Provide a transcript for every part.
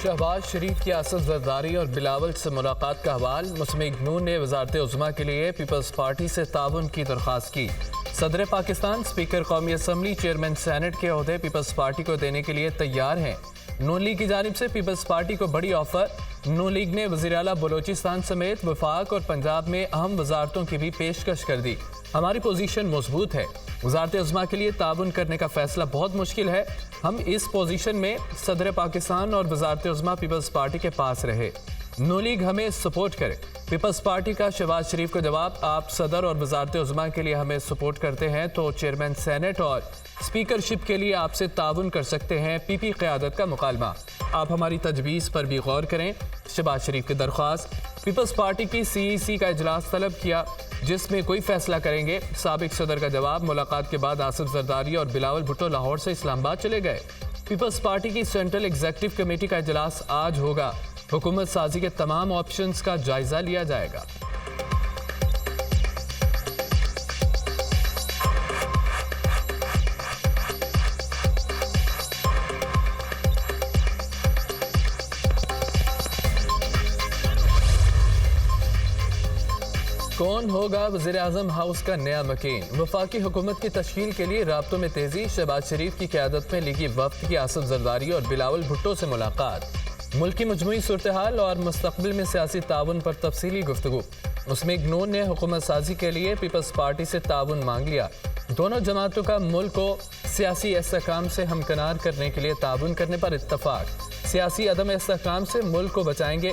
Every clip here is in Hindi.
शहबाज शरीफ की आसद जरदारी और बिलावल से मुलाकात का हवाल। मुस्लिम नून ने वजारत उज़्मा के लिए पीपल्स पार्टी से ताउन की दरख्वास्त की। सदर पाकिस्तान स्पीकर कौमी असम्बली चेयरमैन सेनेट के ओहदे पीपल्स पार्टी को देने के लिए तैयार हैं। नून लीग की जानिब से पीपल्स पार्टी को बड़ी ऑफर। नून लीग ने वज़ीर आला बलोचिस्तान समेत वफाक और पंजाब में अहम वजारतों की भी पेशकश कर दी। हमारी पोजीशन मजबूत है। वजारत उज़्मा के लिए ताउन करने का फैसला बहुत मुश्किल है। हम इस पोजीशन में सदर पाकिस्तान और वजारत उज़्मा पीपल्स पार्टी के पास रहे। नून लीग हमें सपोर्ट करे। पीपल्स पार्टी का शहबाज शरीफ को जवाब, आप सदर और वजारत उज़्मा के लिए हमें सपोर्ट करते हैं तो चेयरमैन सेनेट और स्पीकरशिप के लिए आपसे ताउन कर सकते हैं। पीपी क़यादत का मुकालमा, आप हमारी तजवीज़ पर भी गौर करें। शहबाज शरीफ की दरख्वास्त। पीपल्स पार्टी की CEC का इजलास तलब किया जिसमें कोई फैसला करेंगे। साबिक सदर का जवाब, मुलाकात के बाद आसिफ जरदारी और बिलावल भुट्टो लाहौर से इस्लामाबाद चले गए। पीपल्स पार्टी की सेंट्रल एग्जीक्यूटिव कमेटी का इजलास आज होगा। हुकूमत साजी के तमाम ऑप्शंस का जायजा लिया जाएगा। कौन होगा वज़ीर आज़म हाउस का नया मकीन? वफाकी हुकूमत की तश्कील के लिए राब्तों में तेजी। शहबाज शरीफ की क़यादत में लीगी वफ्द की आसिफ जरदारी और बिलावल भुट्टो से मुलाकात। मुल्क की मजमूई सूरत हाल और मुस्तक़बिल में सियासी ताउन पर तफसीली गुफ्तगू। मुस्लिम नून ने हुकूमत साजी के लिए पीपल्स पार्टी से ताउन मांग लिया। दोनों जमातों का मुल्क को सियासी इस्तेहकाम से हमकनार करने के लिए ताउन करने पर इत्तफाक। सियासी अदम इस्तेहकाम से मुल्क को बचाएंगे।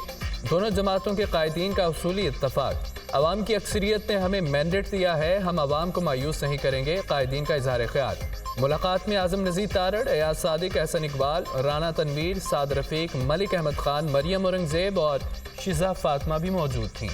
दोनों जमातों के कायदीन का उसूली इत्तफाक। अवाम की अक्सरियत ने हमें मैंडेट दिया है, हम अवाम को मायूस नहीं करेंगे। कायदीन का इजहार ख्याल। मुलाकात में आजम नज़ीर तारड़, एयाज सादिक, एहसन इकबाल, राना तनवीर, साद रफ़ीक, मलिक अहमद खान, मरियम औरंगजेब और शिजा फातिमा भी मौजूद थीं।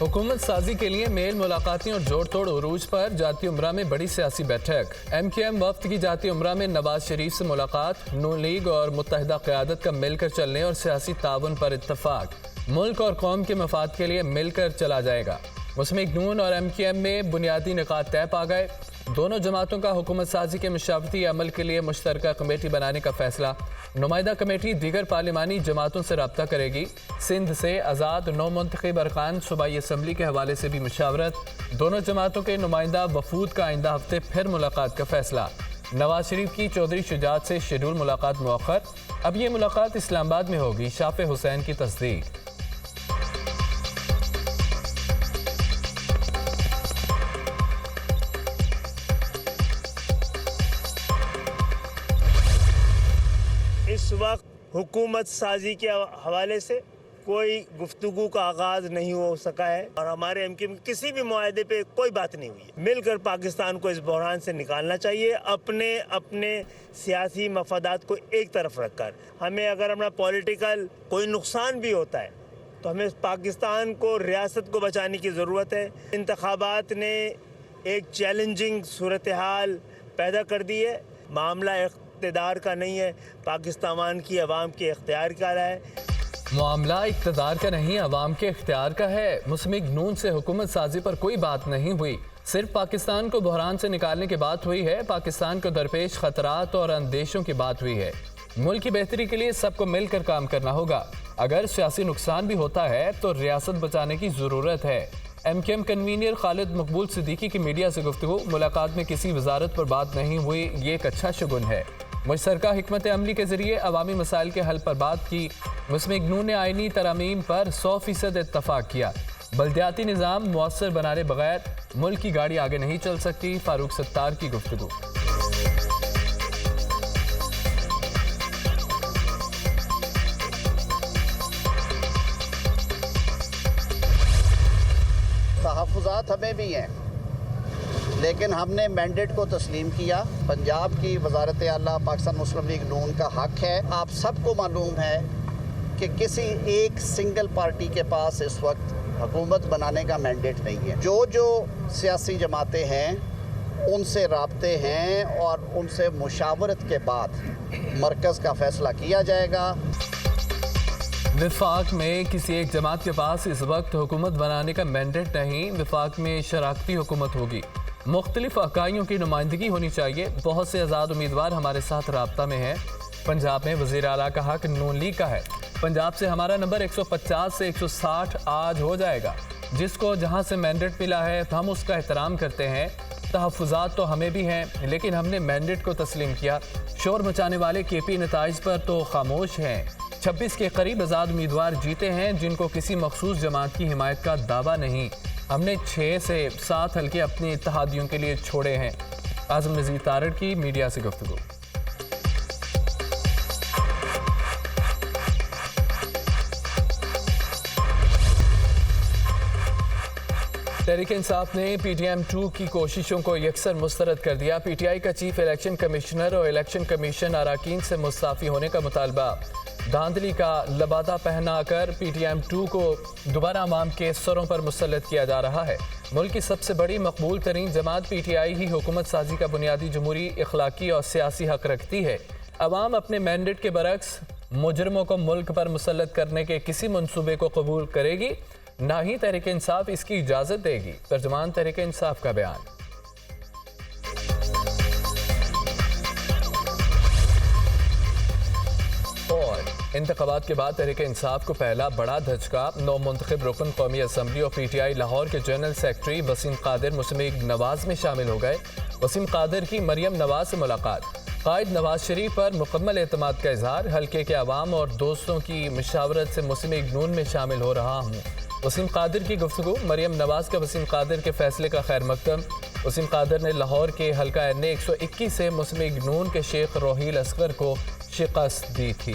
हुकूमत साजी के लिए मेल मुलाकातें और जोड़ तोड़ उरूज पर। जाती उमरा में बड़ी सियासी बैठक। MKM वफ्द की जाती उमरा में नवाज शरीफ से मुलाकात। नून लीग और मुत्तहिदा क़यादत का मिलकर चलने और सियासी ताउन पर इत्तफाक। मुल्क और कौम के मफाद के लिए मिलकर चला जाएगा। मुस्लिम नून और MKM में बुनियादी निकात तय पा गए। दोनों जमातों का हुकूमत साजी के मशावरती अमल के लिए मुश्तरका कमेटी बनाने का फैसला। नुमाइंदा कमेटी दीगर पार्लिमानी जमातों से रब्ता करेगी। सिंध से आज़ाद नौ मुंतखब अरकान सूबाई असम्बली के हवाले से भी मुशावरत। दोनों जमातों के नुमाइंदा वफूद का आइंदा हफ्ते फिर मुलाकात का फैसला। नवाज शरीफ की चौधरी शुजात से शेड्यूल मुलाकात मौखर। अब ये मुलाकात इस्लामाबाद में होगी। शाफ़े हुसैन की तस्दीक। इस वक्त हुकूमत साजी के हवाले से कोई गुफ्तगू का आगाज नहीं हो सका है और हमारे MKM में किसी भी मुआहदे पे कोई बात नहीं हुई है। मिलकर पाकिस्तान को इस बहरान से निकालना चाहिए। अपने अपने सियासी मफादात को एक तरफ रखकर हमें, अगर हमारा पॉलिटिकल कोई नुकसान भी होता है तो हमें पाकिस्तान को, रियासत को बचाने की ज़रूरत है। इंतखाबात ने एक चैलेंजिंग सूरत हाल पैदा कर दी है। मामला इख्तिदार का नहीं है, पाकिस्तान की अवाम के इख्तियार का है। मामला इख्तिदार का नहीं, अवाम के इख्तियार का है। मुस्लिम नून से हुकूमत साजी पर कोई बात नहीं हुई, सिर्फ पाकिस्तान को बहरान से निकालने की बात हुई है। पाकिस्तान को दरपेश खतरात और अंदेशों की बात हुई है। मुल्क की बेहतरी के लिए सबको मिलकर काम करना होगा। अगर सियासी नुकसान भी होता है तो रियासत बचाने की ज़रूरत है। MKM कन्वीनर खालिद मकबूल सिद्दीकी की मीडिया से गुफ्तगू। मुलाकात में किसी वजारत पर बात नहीं हुई, ये एक अच्छा शगुन है। मुश्तरका हिकमत अमली के जरिए अवामी मसाइल के हल पर बात की। मुस्लिम नून ने आइनी तरमीम पर 100% इत्तफाक किया। बल्दियाती निज़ाम मुअस्सर बनाने बगैर मुल्क की गाड़ी आगे नहीं चल सकती। फारूक सत्तार की गुफ्तगू। तहफ़्फ़ुज़ात हमें भी हैं, लेकिन हमने मैंडेट को तस्लीम किया। पंजाब की वज़ारत आला पाकिस्तान मुस्लिम लीग नून का हक है। आप सबको मालूम है कि किसी एक सिंगल पार्टी के पास इस वक्त हुकूमत बनाने का मैंडेट नहीं है। जो सियासी जमातें हैं उनसे राब्ते हैं और उनसे मुशावरत के बाद मरकज़ का फ़ैसला किया जाएगा। विफाक में किसी एक जमात के पास इस वक्त हुकूमत बनाने का मैंडेट नहीं। विफाक में शराकती हुकूमत होगी। मुख्तलिफ अकाइयों की नुमाइंदगी होनी चाहिए। बहुत से आज़ाद उम्मीदवार हमारे साथ राब्ता में हैं। पंजाब में वज़ीर आला का हक नून लीग का है। पंजाब से हमारा नंबर 150 से 160 आज हो जाएगा। जिसको जहां से मैंडेट मिला है हम उसका एहतराम करते हैं। तहफ़्फ़ुज़ात तो हमें भी हैं, लेकिन हमने मैंडेट को तस्लीम किया। शोर मचाने वाले केपी नताइज पर तो खामोश हैं। 26 के करीब आज़ाद उम्मीदवार जीते हैं, जिनको किसी मखसूस जमात की हिमायत का दावा नहीं। हमने 6 से 7 हल्के अपने इत्तेहादियों के लिए छोड़े हैं। आज़म नज़ीर तारड़ की मीडिया से गुफ्तगू। तहरीक इंसाफ ने PTM-2 की कोशिशों को यकसर मुस्तरद कर दिया। PTI का चीफ इलेक्शन कमिश्नर और इलेक्शन कमीशन अरकान से मुस्ताफ़ी होने का मुतालबा। धांधली का लबादा पहनाकर PTM-2 को दोबारा अवाम के सरों पर मुसल्लत किया जा रहा है। मुल्क की सबसे बड़ी मकबूल तरीन जमात PTI ही हुकूमत साजी का बुनियादी जमहूरी, इखलाकी और सियासी हक रखती है। अवाम अपने मैंडेट के बरक्स मुजरमों को मुल्क पर मुसल्लत करने के किसी मंसूबे को कबूल करेगी, ना ही तहरीक इंसाफ इसकी इजाज़त देगी। तर्जुमान तहरीक इंसाफ का बयान। और इंतखाबात के बाद तहरीक इंसाफ को पहला बड़ा धचका। नौ मुंतखब रुकन कौमी असम्बली और PTI लाहौर के जनरल सेक्रेटरी वसीम कादिर मुस्लिम नवाज में शामिल हो गए। वसीम कादिर की मरियम नवाज से मुलाकात। कायद नवाज शरीफ पर मुकम्मल एतमाद का इजहार। हल्के के अवाम और दोस्तों की मशावरत से मुस्लिम नून में शामिल हो रहा हूँ। वसीम कादिर की गुफ्तगू। मरियम नवाज का वसीम कादिर के फैसले का खैर मकदम। वसीम कादिर ने लाहौर के हल्का NA 121 से मुस्लिम नून के शेख रोहील असगर को शिकस्त दी थी।